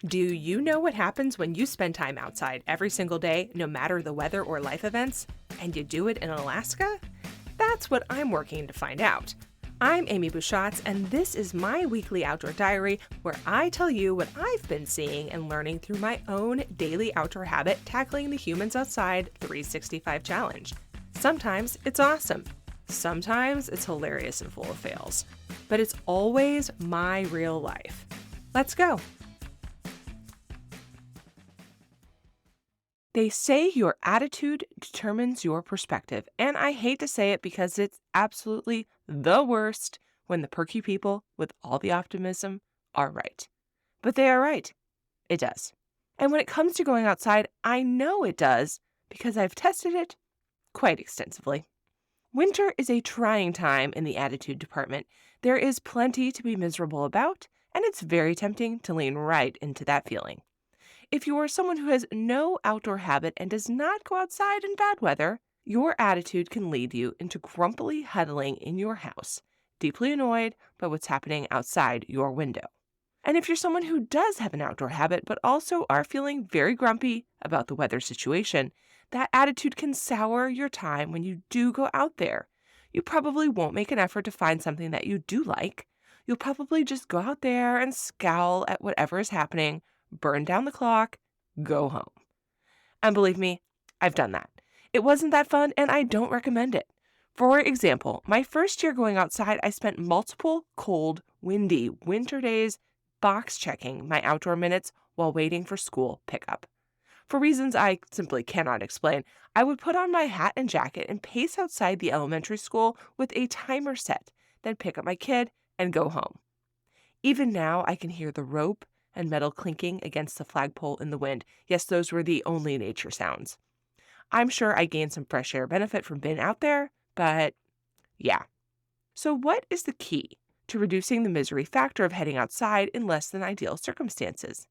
Do you know what happens when you spend time outside every single day, no matter the weather or life events, and you do it in Alaska? That's what I'm working to find out. I'm Amy Bouchatz, and this is my weekly outdoor diary where I tell you what I've been seeing and learning through my own daily outdoor habit tackling the Humans Outside 365 challenge. Sometimes it's awesome. Sometimes it's hilarious and full of fails. But it's always my real life. Let's go. They say your attitude determines your perspective, and I hate to say it because it's absolutely the worst when the perky people with all the optimism are right. But they are right. It does. And when it comes to going outside, I know it does because I've tested it quite extensively. Winter is a trying time in the attitude department. There is plenty to be miserable about, and it's very tempting to lean right into that feeling. If you are someone who has no outdoor habit and does not go outside in bad weather, your attitude can lead you into grumpily huddling in your house, deeply annoyed by what's happening outside your window. And if you're someone who does have an outdoor habit but also are feeling very grumpy about the weather situation, that attitude can sour your time when you do go out there. You probably won't make an effort to find something that you do like. You'll probably just go out there and scowl at whatever is happening, burn down the clock, go home. And believe me, I've done that. It wasn't that fun, and I don't recommend it. For example, my first year going outside, I spent multiple cold, windy winter days box checking my outdoor minutes while waiting for school pickup. For reasons I simply cannot explain, I would put on my hat and jacket and pace outside the elementary school with a timer set, then pick up my kid and go home. Even now, I can hear the rope and metal clinking against the flagpole in the wind. Yes, those were the only nature sounds. I'm sure I gained some fresh air benefit from being out there, but yeah. So what is the key to reducing the misery factor of heading outside in less than ideal circumstances?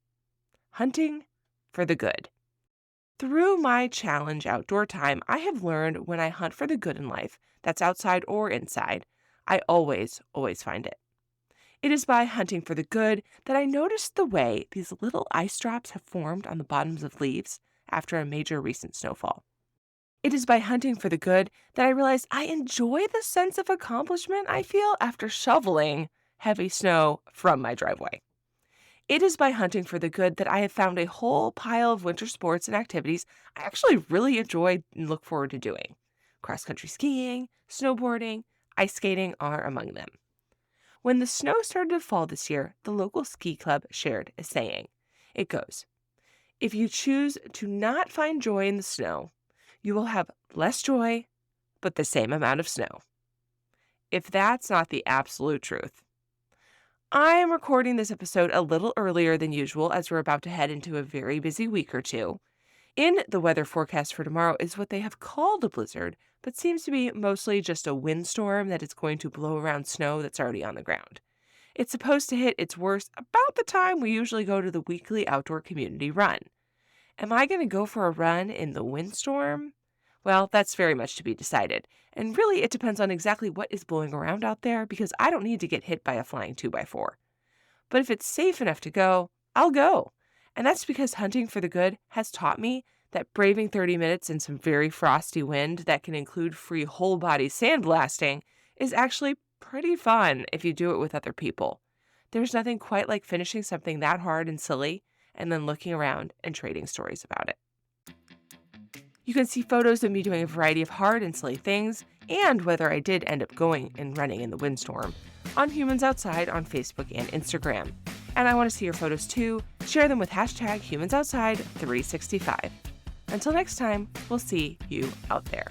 Hunting for the good. Through my challenge outdoor time, I have learned when I hunt for the good in life, that's outside or inside, I always find it. It is by hunting for the good that I noticed the way these little ice drops have formed on the bottoms of leaves after a major recent snowfall. It is by hunting for the good that I realized I enjoy the sense of accomplishment I feel after shoveling heavy snow from my driveway. It is by hunting for the good that I have found a whole pile of winter sports and activities I actually really enjoy and look forward to doing. Cross-country skiing, snowboarding, ice skating are among them. When the snow started to fall this year, the local ski club shared a saying. It goes, "If you choose to not find joy in the snow, you will have less joy, but the same amount of snow." If that's not the absolute truth. I am recording this episode a little earlier than usual as we're about to head into a very busy week or two. In the weather forecast for tomorrow is what they have called a blizzard, but seems to be mostly just a windstorm that is going to blow around snow that's already on the ground. It's supposed to hit its worst about the time we usually go to the weekly outdoor community run. Am I going to go for a run in the windstorm? Well, that's very much to be decided. And really, it depends on exactly what is blowing around out there because I don't need to get hit by a flying 2x4. But if it's safe enough to go, I'll go. And that's because hunting for the good has taught me that braving 30 minutes in some very frosty wind that can include free whole body sandblasting is actually pretty fun if you do it with other people. There's nothing quite like finishing something that hard and silly and then looking around and trading stories about it. You can see photos of me doing a variety of hard and silly things and whether I did end up going and running in the windstorm on Humans Outside on Facebook and Instagram. And I want to see your photos too. Share them with #HumansOutside365. Until next time, we'll see you out there.